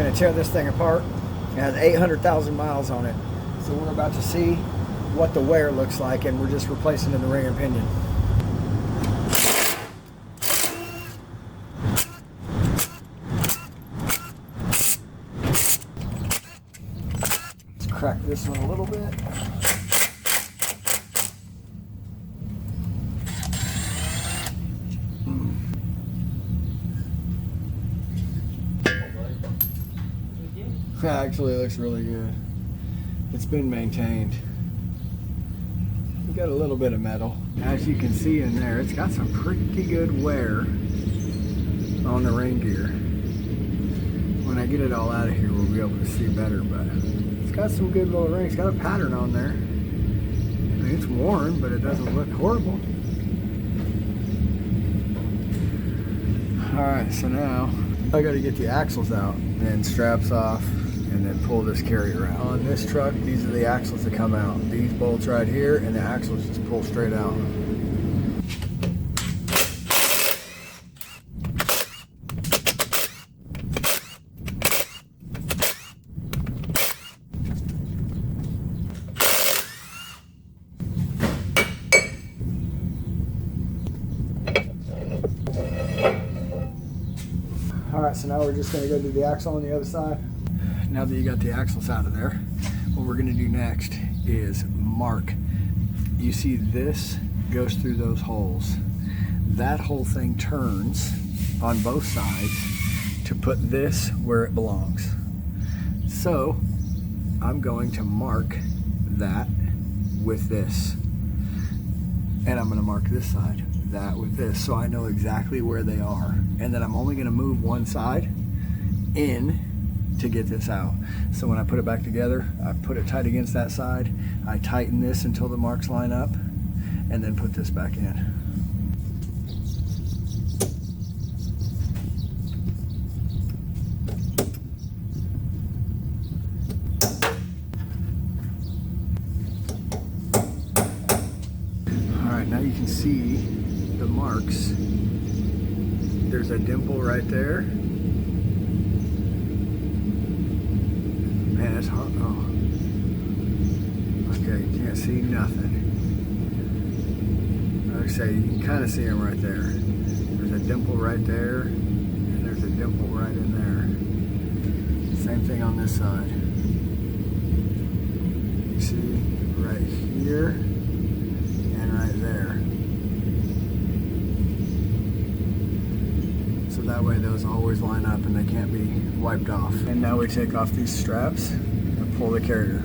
going to tear this thing apart. It has 800,000 miles on it. So we're about to see what the wear looks like, and we're just replacing the ring and pinion. Let's crack this one a little bit. Actually, it looks really good. It's been maintained. We got a little bit of metal. As you can see in there, it's got some pretty good wear on the ring gear. When I get it all out of here, we'll be able to see better, but it's got some good little rings. It's got a pattern on there. I mean, it's worn, but it doesn't look horrible. All right, so now I got to get the axles out and straps off, and then pull this carrier out. On this truck, these are the axles that come out. These bolts right here, and the axles just pull straight out. All right, so now we're just gonna go do the axle on the other side. Now that you got the axles out of there, what we're gonna do next is mark. You see this goes through those holes. That whole thing turns on both sides to put this where it belongs. So I'm going to mark that with this. And I'm gonna mark this side, that with this, so I know exactly where they are. And then I'm only gonna move one side in to get this out. So when I put it back together, I put it tight against that side, I tighten this until the marks line up, and then put this back in. All right, now you can see the marks. There's a dimple right there. Man, it's hot. Oh. Okay, you can't see nothing. Like I say, you can kind of see them right there. There's a dimple right there, and there's a dimple right in there. Same thing on this side. You see right here and right there. So that way those always line up and they can't be wiped off. And now we take off these straps and pull the carrier.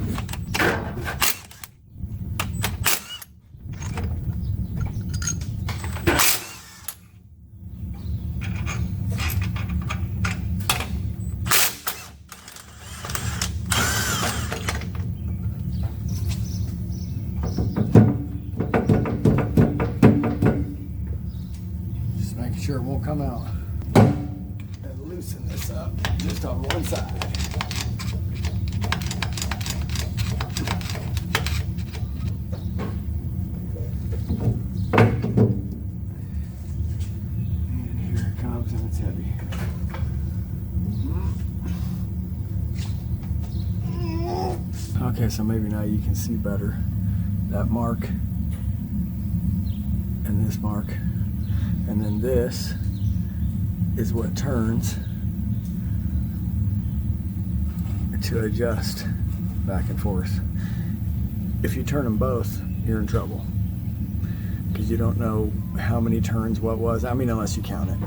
Just making sure it won't come out. Loosen this up just on one side. And here it comes, and it's heavy. Okay, so maybe now you can see better that mark and this mark, and then this is what turns to adjust back and forth. If you turn them both, you're in trouble because you don't know how many turns what was. I mean, unless you count it.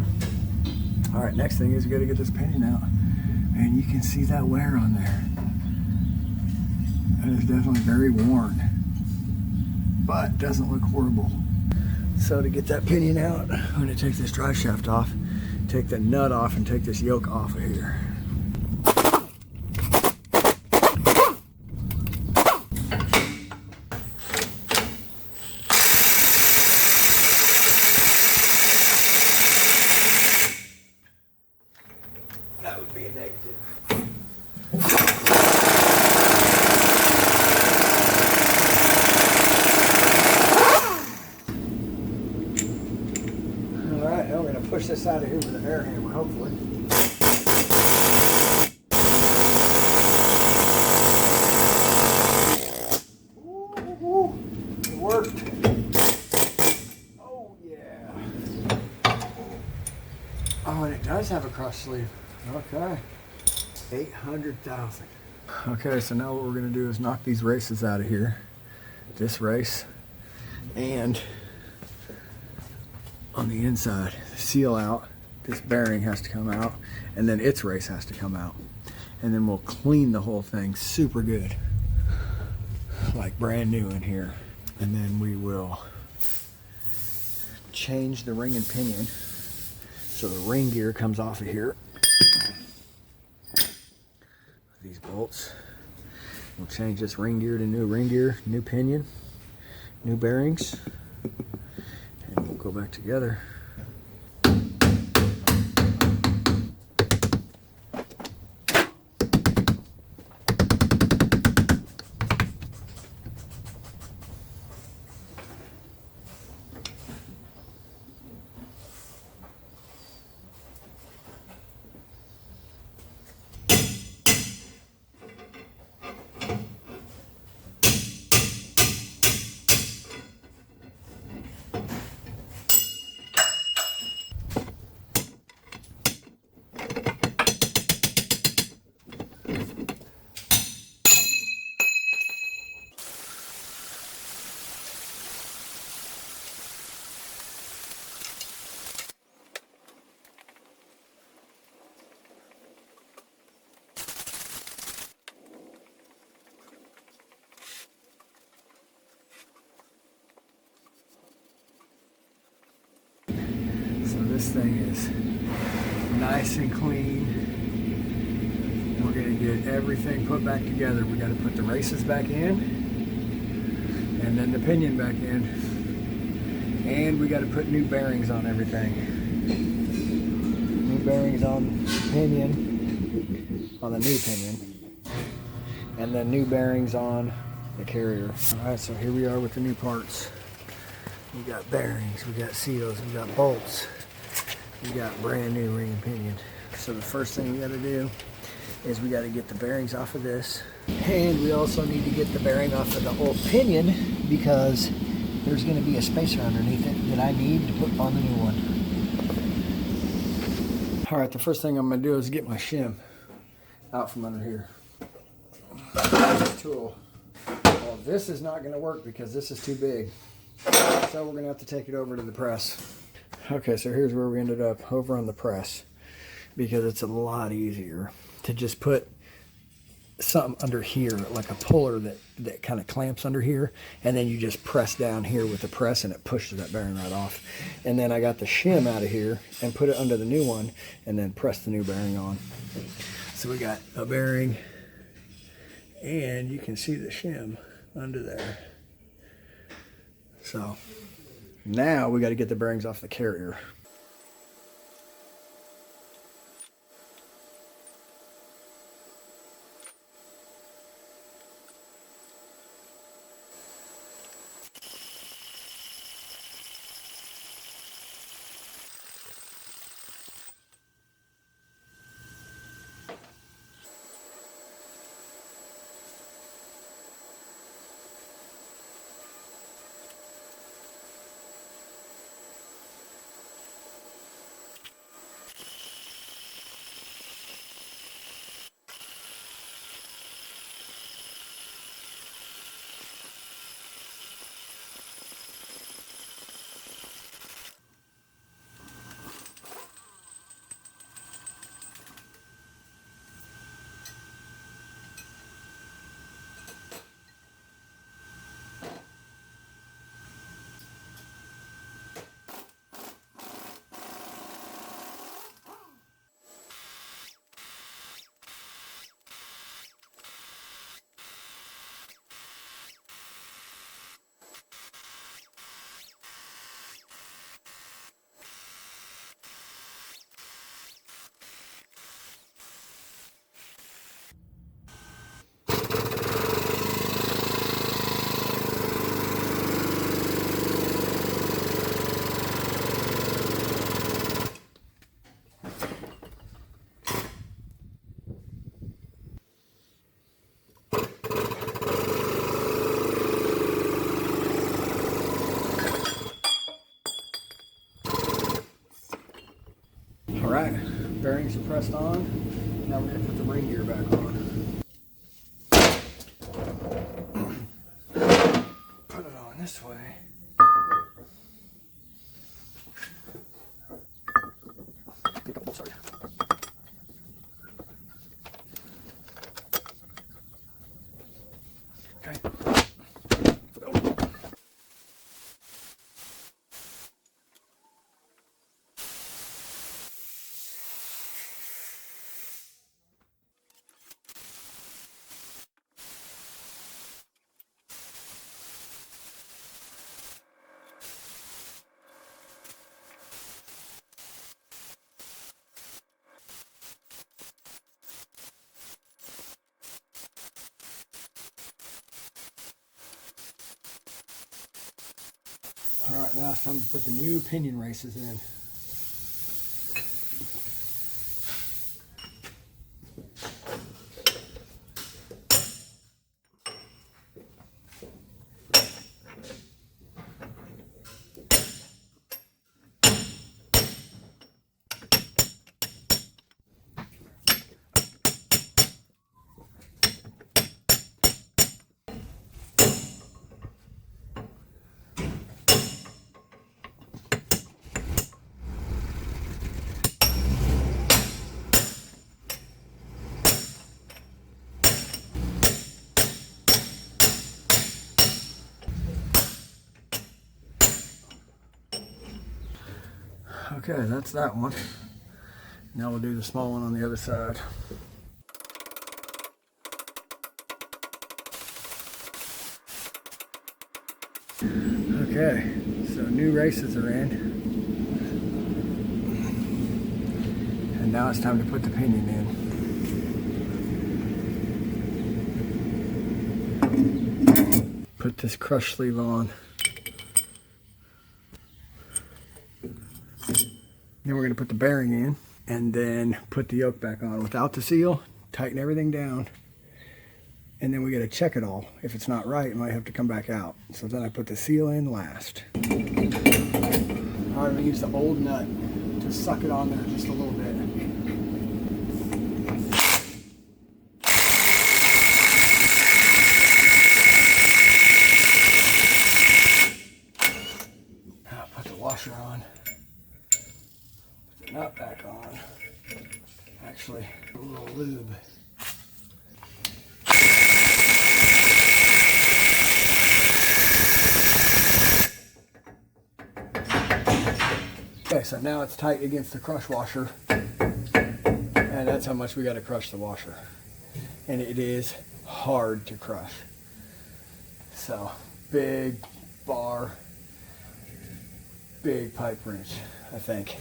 All right, next thing is you got to get this pinion out, and you can see that wear on there. It is definitely very worn, but doesn't look horrible. So to get that pinion out, I'm going to take this drive shaft off, take the nut off, and take this yoke off of here. That would be a negative. Alright, now we're going to push this out of here with an air hammer, hopefully. Oh, and it does have a cross sleeve. Okay. 800,000. Okay, so now what we're gonna do is knock these races out of here. This race, and on the inside, seal out. This bearing has to come out, and then its race has to come out. And then we'll clean the whole thing super good, like brand new in here. And then we will change the ring and pinion so the ring gear comes off of here. These bolts. We'll change this ring gear to new ring gear, new pinion, new bearings, and we'll go back together. This thing is nice and clean. We're going to get everything put back together. We got to put the races back in, and then the pinion back in, and we got to put new bearings on everything. New bearings on the pinion, on the new pinion, and then new bearings on the carrier. All right, so here we are with the new parts. We got bearings, we got seals, we got bolts. We got brand new ring and pinion. So the first thing we got to do is we got to get the bearings off of this, and we also need to get the bearing off of the old pinion because there's going to be a spacer underneath it that I need to put on the new one. All right, the first thing I'm going to do is get my shim out from under here. This tool. Well, this is not going to work because this is too big. So we're going to have to take it over to the press. Okay, so here's where we ended up, over on the press, because it's a lot easier to just put something under here, like a puller that kind of clamps under here, and then you just press down here with the press and it pushes that bearing right off. And then I got the shim out of here and put it under the new one and then press the new bearing on. So we got a bearing, and you can see the shim under there. So now we got to get the bearings off the carrier. All right, bearings are pressed on. Now we're gonna put the ring gear back on. Put it on this way. Pick up both sides. Okay. All right, now it's time to put the new pinion races in. Okay, that's that one. Now we'll do the small one on the other side. Okay, so new races are in. And now it's time to put the pinion in. Put this crush sleeve on. Then we're going to put the bearing in and then put the yoke back on without the seal, tighten everything down, and then we got to check it all. If it's not right, it might have to come back out. So then I put the seal in last. All right, I'm going to use the old nut to suck it on there just a little bit. Now put the washer on. Nut back on. Actually, a little lube. Okay, so now it's tight against the crush washer, and that's how much we got to crush the washer. And it is hard to crush. So, big bar, big pipe wrench, I think.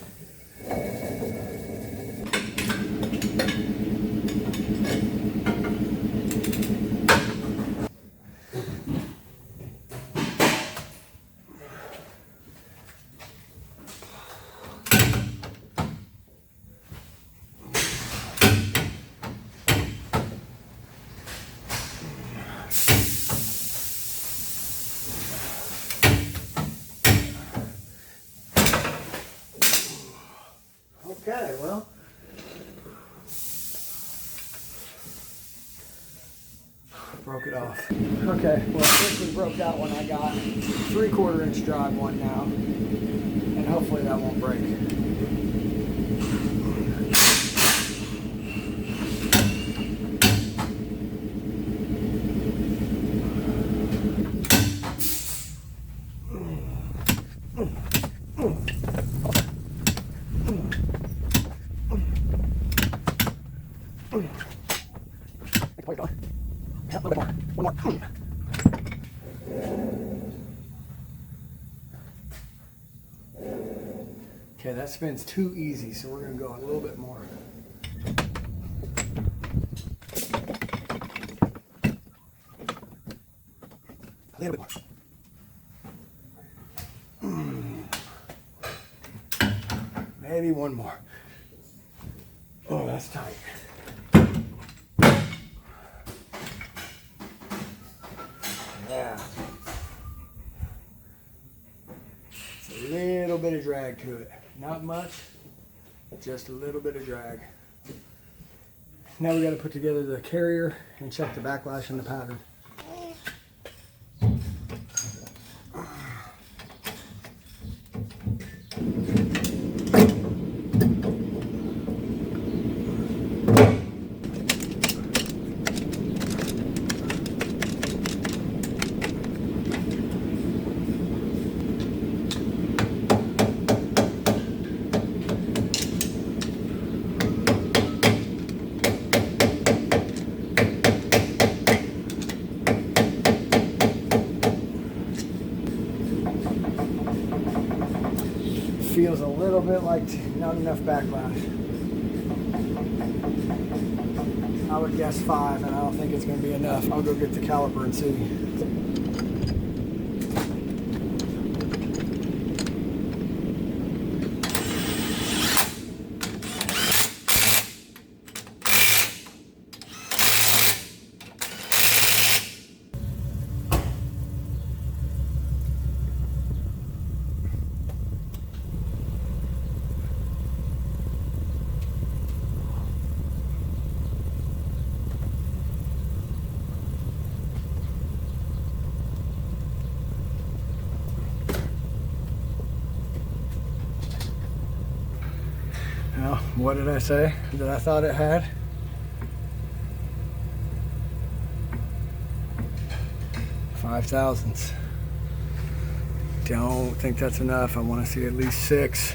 Okay, well, broke it off. Okay, well, this one broke that one. I got 3/4 inch drive one now, and hopefully that won't break. Wait, on. Yeah, a little bit more. One more. Okay, that spins too easy, so we're going to go a little bit more. A little bit more. Maybe one more. Oh, that's tight. Yeah. It's a little bit of drag to it. Not much, Just a little bit of drag. Now we got to put together the carrier and check the backlash and the pattern. Feels a little bit like not enough backlash. I would guess 5, and I don't think it's going to be enough. I'll go get the caliper and see. Now, what did I say that I thought it had? Five thousandths. Don't think that's enough. I want to see at least 6.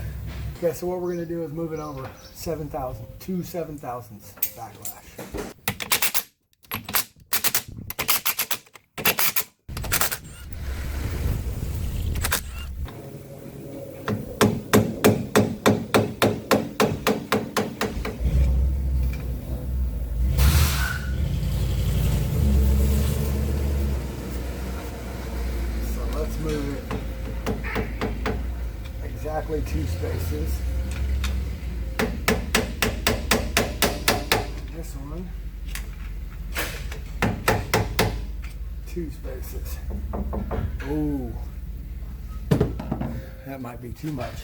Okay, so what we're going to do is move it over 7,000, 2 7/1000ths backlash. Move it exactly 2 spaces. This one, 2 spaces. Oh, that might be too much.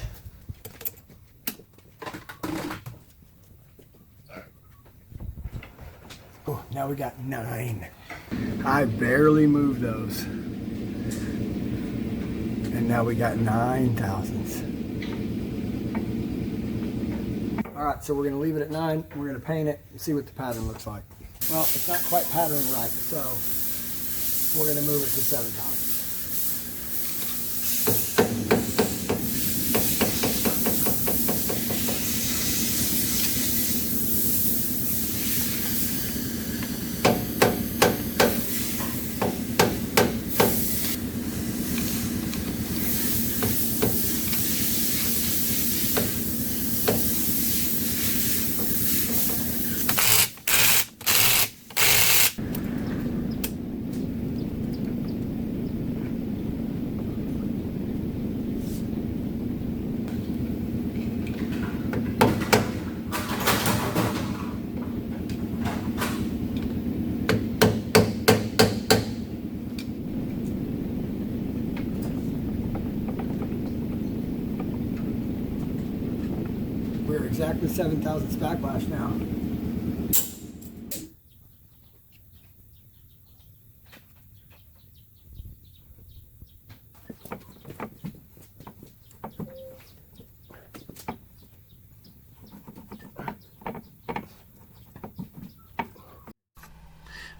Oh, now we got 9. I barely moved those. And now we got 9 thousandths. All right, so we're gonna leave it at 9. We're gonna paint it and see what the pattern looks like. Well, it's not quite patterned right, so we're gonna move it to 7 thousandths. We're exactly 7 thousandths backlash now.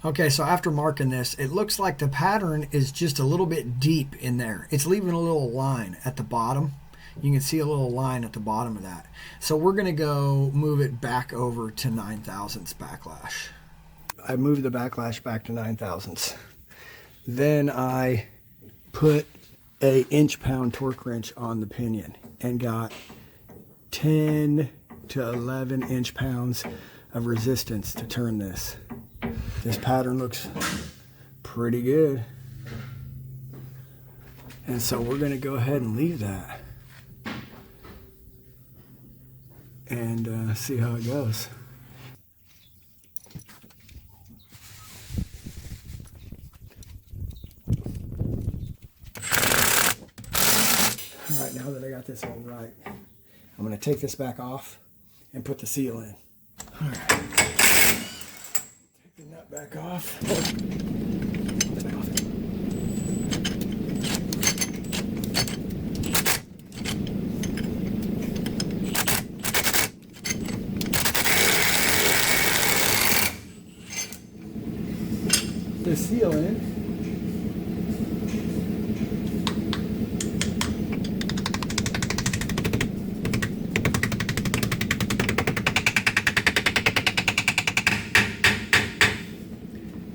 Okay, so after marking this, it looks like the pattern is just a little bit deep in there. It's leaving a little line at the bottom. You can see a little line at the bottom of that. So we're going to go move it back over to 9 thousandths backlash. I moved the backlash back to 9 thousandths. Then I put a inch-pound torque wrench on the pinion and got 10 to 11 inch-pounds of resistance to turn this. This pattern looks pretty good. And so we're going to go ahead and leave that and see how it goes. All right, now that I got this all right, I'm going to take this back off and put the seal in. All right. Take the nut back off. The seal in.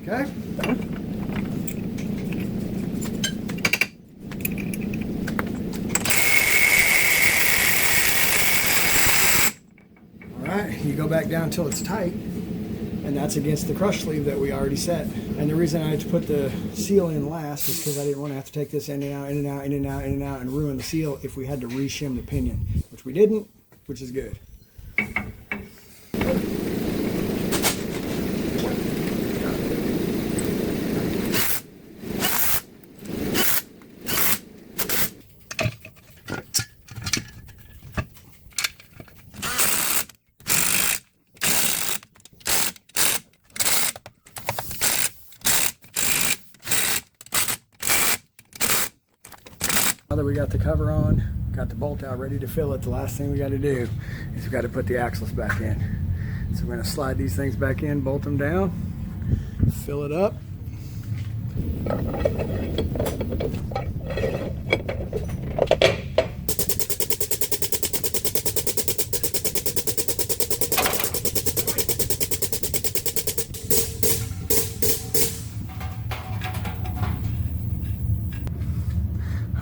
Okay. All right, you go back down until it's tight, and that's against the crush sleeve that we already set. And the reason I had to put the seal in last is because I didn't want to have to take this in and out, in and out, in and out, in and out, and ruin the seal if we had to re-shim the pinion, which we didn't, which is good. Now that we got the cover on, got the bolt out ready to fill it, the last thing we got to do is we got to put the axles back in. So we're going to slide these things back in, bolt them down, fill it up.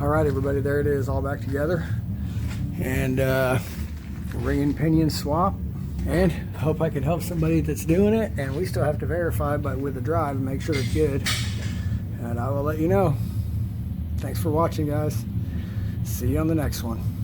All right, everybody, there it is, all back together. And ring and pinion swap. And I hope I can help somebody that's doing it. And we still have to verify with the drive and make sure it's good. And I will let you know. Thanks for watching, guys. See you on the next one.